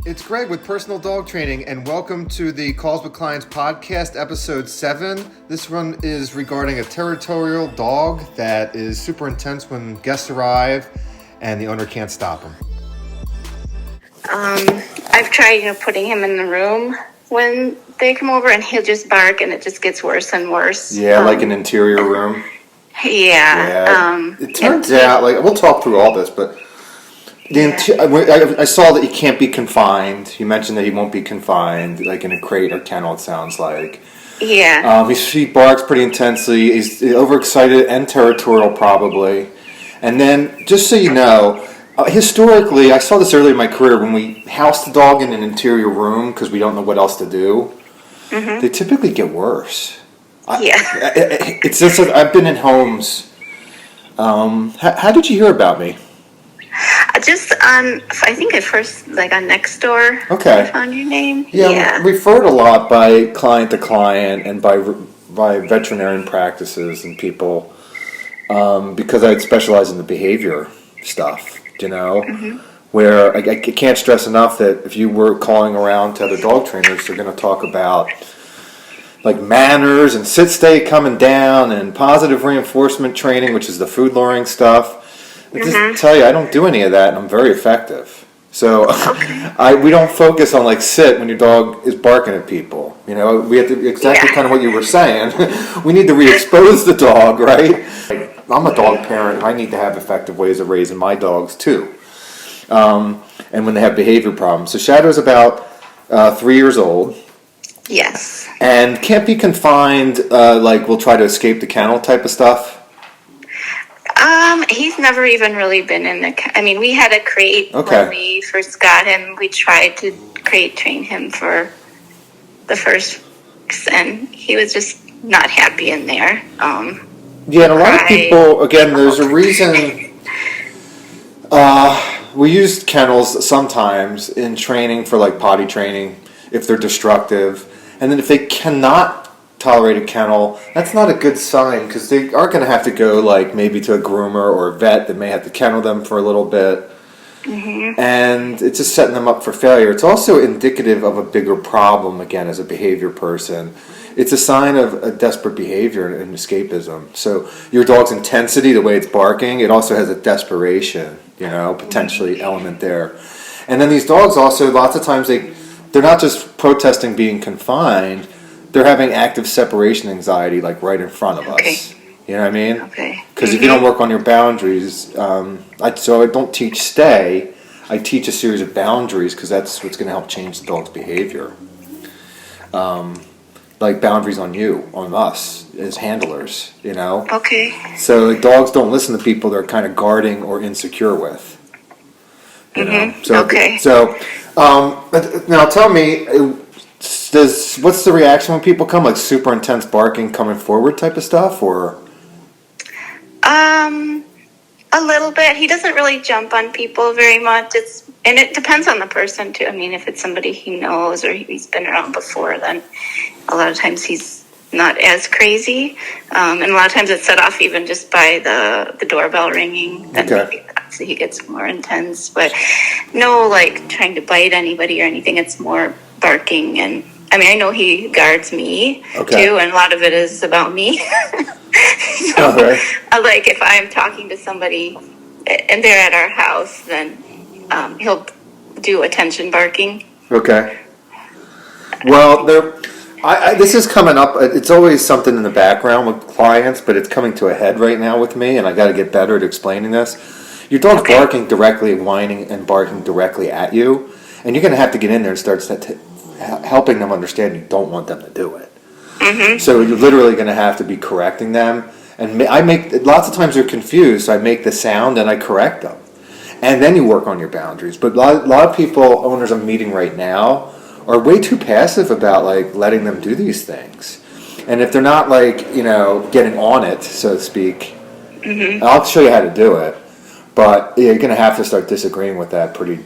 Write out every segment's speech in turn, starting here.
It's Greg with Personal Dog Training, and welcome to the Calls with Clients podcast, episode 7. This one is regarding a territorial dog that is super intense when guests arrive and the owner can't stop him. I've tried, putting him in the room when they come over, and he'll just bark, and it just gets worse and worse. Yeah, like an interior room. Yeah. It turns out, we'll talk through all this, but I saw that he can't be confined. You mentioned that he won't be confined, like in a crate or kennel, it sounds like. Yeah. He barks pretty intensely. He's overexcited and territorial, probably. And then, just so you know, historically, I saw this early in my career when we house the dog in an interior room because we don't know what else to do. Mm-hmm. They typically get worse. It's just like I've been in homes. How did you hear about me? Just on, I think at first, on Nextdoor. Okay. I found your name. Yeah. Referred a lot by client to client and by veterinarian practices and people because I specialize in the behavior stuff, mm-hmm. Where I can't stress enough that if you were calling around to other dog trainers, they're going to talk about manners and sit-stay coming down and positive reinforcement training, which is the food luring stuff. I just tell you, I don't do any of that, and I'm very effective. So we don't focus on sit when your dog is barking at people. We have to kind of what you were saying. We need to re-expose the dog, right? I'm a dog parent, and I need to have effective ways of raising my dogs too. And when they have behavior problems, so Shadow's about 3 years old. Yes. And can't be confined. We'll try to escape the kennel type of stuff. He's never even really been in we had a crate when we first got him. We tried to crate train him for the first weeks, and he was just not happy in there. And a lot of people, again, there's a reason. We use kennels sometimes in training for potty training if they're destructive, and then if they cannot tolerate a kennel, that's not a good sign because they are going to have to go maybe to a groomer or a vet that may have to kennel them for a little bit. Mm-hmm. And it's just setting them up for failure. It's also indicative of a bigger problem, again, as a behavior person. It's a sign of a desperate behavior and escapism. So your dog's intensity, the way it's barking, it also has a desperation, potentially element there. And then these dogs also, lots of times, they're not just protesting being confined, they're having active separation anxiety, right in front of us. You know what I mean? Okay. Because if you don't work on your boundaries, I don't teach stay. I teach a series of boundaries because that's what's going to help change the dog's behavior. Boundaries on you, on us as handlers. Okay. So dogs don't listen to people they're kind of guarding or insecure with. Okay. So now tell me. What's the reaction when people come? Super intense barking coming forward type of stuff, or? A little bit. He doesn't really jump on people very much. And it depends on the person too. If it's somebody he knows or he's been around before, then a lot of times he's not as crazy. And a lot of times it's set off even just by the doorbell ringing. Then so he gets more intense. But no, trying to bite anybody or anything. It's more barking, and I know he guards me too, and a lot of it is about me. So, if I'm talking to somebody and they're at our house, then he'll do attention barking. Okay. Well, this is coming up. It's always something in the background with clients, but it's coming to a head right now with me, and I got to get better at explaining this. Your dog's barking directly, whining and barking directly at you, and you're going to have to get in there and start helping them understand you don't want them to do it. Mm-hmm. So you're literally going to have to be correcting them. And lots of times they're confused, so I make the sound and I correct them. And then you work on your boundaries. But a lot of people, owners I'm meeting right now, are way too passive about letting them do these things. And if they're not getting on it, so to speak, I'll show you how to do it. But you're going to have to start disagreeing with that pretty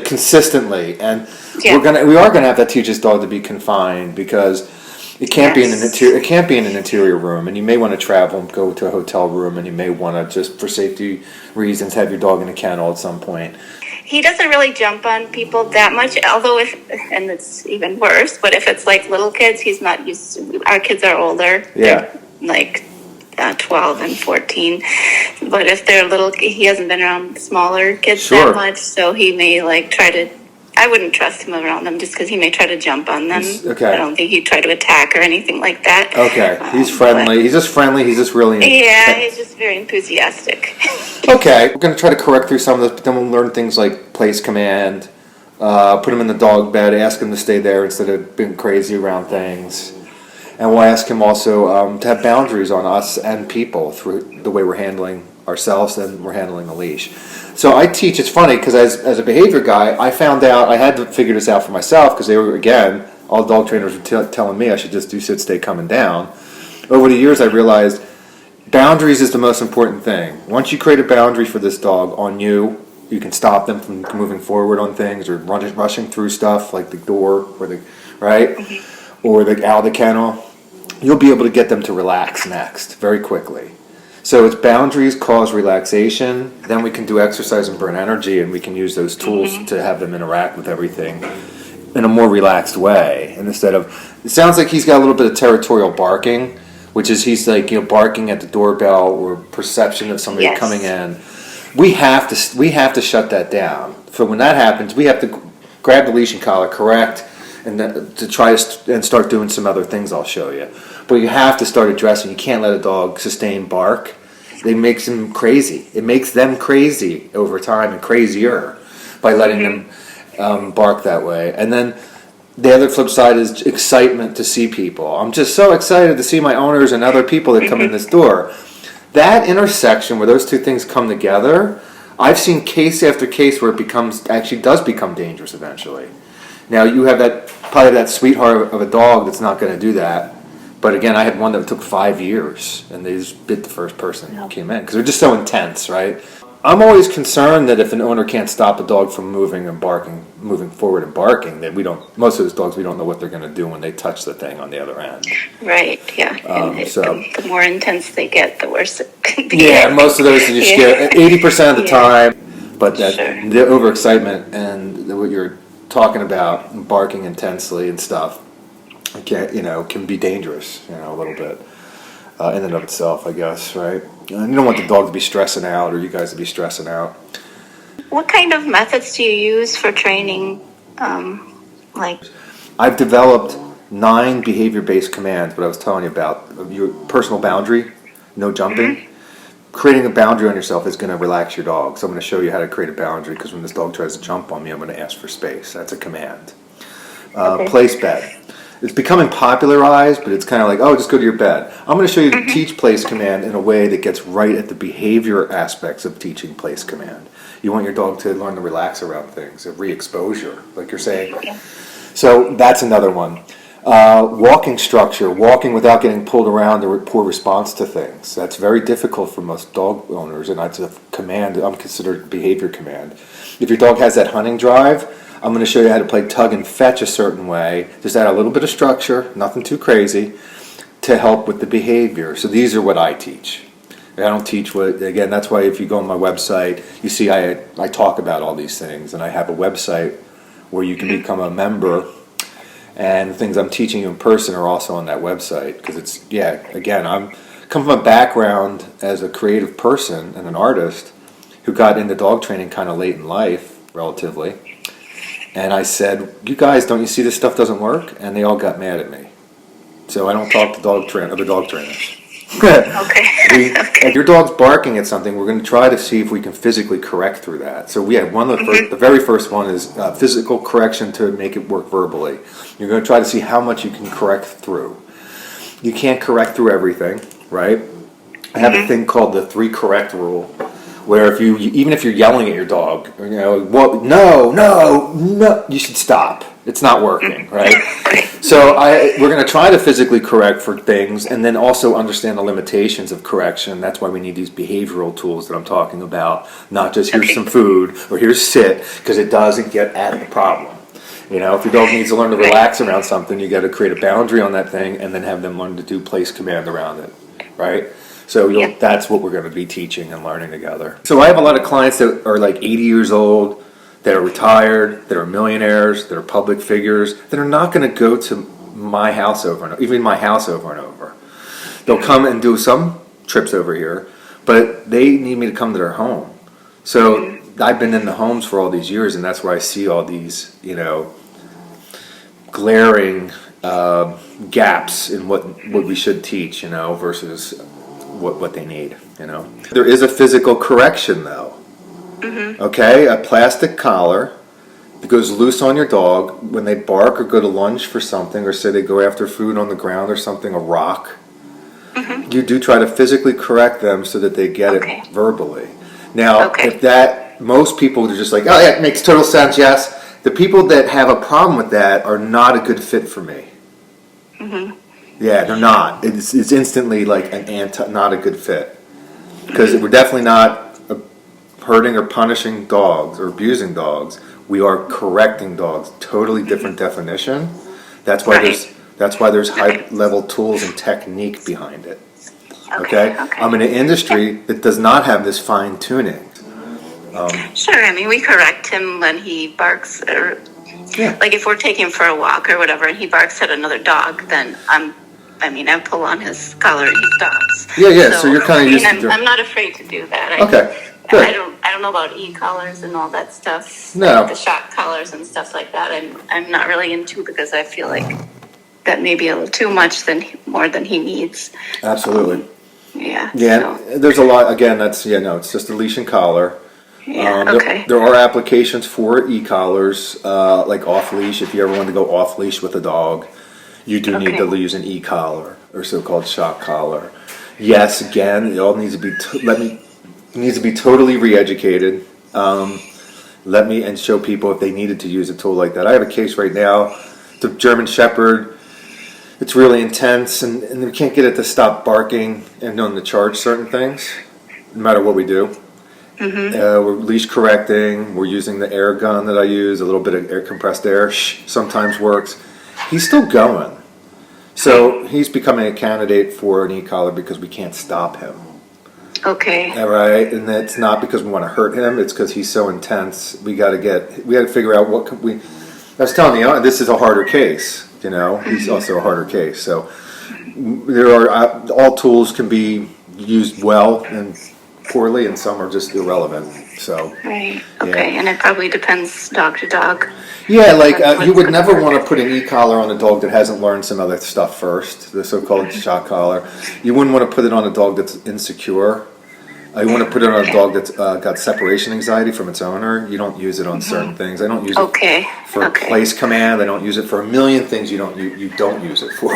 consistently, and we are gonna have to teach this dog to be confined because it can't be in an interior room, and you may want to travel and go to a hotel room, and you may want to just for safety reasons have your dog in a kennel at some point. He doesn't really jump on people that much, although and it's even worse, but if it's like little kids, he's not used to, our kids are older. Yeah. They're like 12 and 14. But if they're little, he hasn't been around smaller kids that much, so he may like try to, I wouldn't trust him around them just because he may try to jump on them. Okay. I don't think he'd try to attack or anything like that. Okay. He's friendly. He's just friendly. He's just really yeah, he's just very enthusiastic. Okay. We're going to try to correct through some of this, but then we'll learn things like place command, put him in the dog bed, ask him to stay there instead of being crazy around things. And we'll ask him also to have boundaries on us and people through the way we're handling ourselves and we're handling the leash. So I teach, it's funny, because as a behavior guy, I found out, I had to figure this out for myself, because they were, again, all dog trainers were telling me I should just do sit, stay, coming down. Over the years, I realized boundaries is the most important thing. Once you create a boundary for this dog on you, you can stop them from moving forward on things or rushing through stuff like the door or the, right? Or the out of the kennel. You'll be able to get them to relax next very quickly. So it's boundaries cause relaxation. Then we can do exercise and burn energy, and we can use those tools to have them interact with everything in a more relaxed way. And instead of, it sounds like he's got a little bit of territorial barking, which is he's like, barking at the doorbell or perception of somebody coming in. We have to shut that down. So when that happens, we have to grab the leash and collar, correct, and then to try and start doing some other things I'll show you. But you have to start addressing. You can't let a dog sustain bark. It makes them crazy. It makes them crazy over time and crazier by letting them bark that way. And then the other flip side is excitement to see people. I'm just so excited to see my owners and other people that come in this door. That intersection where those two things come together, I've seen case after case where it does become dangerous eventually. Now you have probably that sweetheart of a dog that's not going to do that. But again, I had one that took 5 years, and they just bit the first person who came in because they're just so intense, right? I'm always concerned that if an owner can't stop a dog from moving forward and barking, that most of those dogs, we don't know what they're going to do when they touch the thing on the other end. Right, yeah. The more intense they get, the worse it can be. Yeah, most of those are just scared 80% of the time. But the overexcitement and what you're talking about, barking intensely and stuff, can be dangerous, a little bit in and of itself, I guess, right? And you don't want the dog to be stressing out or you guys to be stressing out. What kind of methods do you use for training? I've developed 9 behavior-based commands, what I was telling you about. Your personal boundary, no jumping. Creating a boundary on yourself is going to relax your dog. So I'm going to show you how to create a boundary because when this dog tries to jump on me, I'm going to ask for space. That's a command. Place bed. It's becoming popularized, but it's kind of like, just go to your bed. I'm going to show you the teach place command in a way that gets right at the behavior aspects of teaching place command. You want your dog to learn to relax around things, a re-exposure, like you're saying. So that's another one. Walking structure, walking without getting pulled around or poor response to things. That's very difficult for most dog owners, and that's a command, I'm considered behavior command. If your dog has that hunting drive, I'm going to show you how to play tug and fetch a certain way. Just add a little bit of structure, nothing too crazy, to help with the behavior. So these are what I teach. I don't teach again, that's why if you go on my website, you see I talk about all these things. And I have a website where you can become a member. And the things I'm teaching you in person are also on that website. Because again, I'm come from a background as a creative person and an artist who got into dog training kind of late in life, relatively. And I said, you guys, don't you see this stuff doesn't work? And they all got mad at me. So I don't talk to other dog trainers. Okay. If your dog's barking at something, we're going to try to see if we can physically correct through that. So we have the very first one is physical correction to make it work verbally. You're going to try to see how much you can correct through. You can't correct through everything, right? I have a thing called the 3 correct rule, where even if you're yelling at your dog, no, you should stop. It's not working, right? So we're going to try to physically correct for things and then also understand the limitations of correction. That's why we need these behavioral tools that I'm talking about, not just here's some food or here's sit, because it doesn't get at the problem. If your dog needs to learn to relax around something, you got to create a boundary on that thing and then have them learn to do place command around it, right? So that's what we're going to be teaching and learning together. So I have a lot of clients that are like 80 years old, that are retired, that are millionaires, that are public figures, that are not going to go to my house over and over, even my house over and over. They'll come and do some trips over here, but they need me to come to their home. So I've been in the homes for all these years, and that's where I see all these, glaring gaps in what we should teach, versus what they need, There is a physical correction, though. Okay, a plastic collar that goes loose on your dog when they bark or go to lunge for something, or say they go after food on the ground or something, a rock. You do try to physically correct them so that they get it verbally. Now, if most people are just like, oh yeah, it makes total sense, yes. The people that have a problem with that are not a good fit for me. Yeah, they're not. It's instantly like not a good fit. Because we're definitely not hurting or punishing dogs or abusing dogs. We are correcting dogs. Totally different definition. That's why there's high level tools and technique behind it. Okay? I'm in an industry that does not have this fine tuning. Sure, I mean, we correct him when he barks, or like if we're taking him for a walk or whatever, and he barks at another dog, then I pull on his collar and he stops. Yeah. So you're kind of used to. I'm not afraid to do that. Good. I don't know about e-collars and all that stuff. No. Like the shock collars and stuff like that. I'm not really into, because I feel like that may be a little too much, more than he needs. Absolutely. Yeah. So. There's a lot. Again, it's just a leash and collar. There are applications for e-collars, like off-leash. If you ever want to go off-leash with a dog, you do need to use an e-collar or so-called shock collar. Yes, again, it all needs to be totally re-educated. And show people if they needed to use a tool like that. I have a case right now. It's a German Shepherd. It's really intense, and we can't get it to stop barking and known to charge certain things, no matter what we do. We're leash correcting. We're using the air gun that I use. A little bit of compressed air sometimes works. He's still going. So he's becoming a candidate for an e-collar because we can't stop him. Okay. All right, and it's not because we want to hurt him. It's because he's so intense. We got to figure out what we. I was telling you, this is a harder case. He's also a harder case. So there are all tools can be used well and poorly, and some are just irrelevant. So right. Okay, and it probably depends dog to dog. Yeah, like you would never want to put an e-collar on a dog that hasn't learned some other stuff first, the so-called shock collar. You wouldn't want to put it on a dog that's insecure. You want to put it on a dog that's got separation anxiety from its owner. You don't use it on certain things. I don't use it for place command. I don't use it for a million things you don't use it for.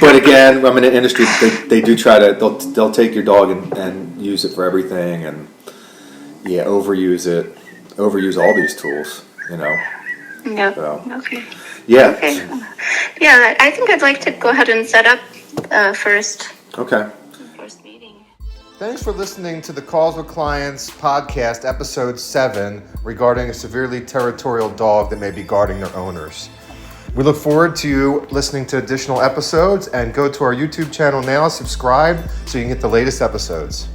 But again, I'm in an industry, they do try to, they'll take your dog and use it for everything, and overuse all these tools, Yep. So, okay. Yeah. Okay. Yeah, I think I'd like to go ahead and set up first. Okay. First meeting. Thanks for listening to the Calls with Clients podcast, episode 7, regarding a severely territorial dog that may be guarding their owners. We look forward to you listening to additional episodes, and go to our YouTube channel now, subscribe so you can get the latest episodes.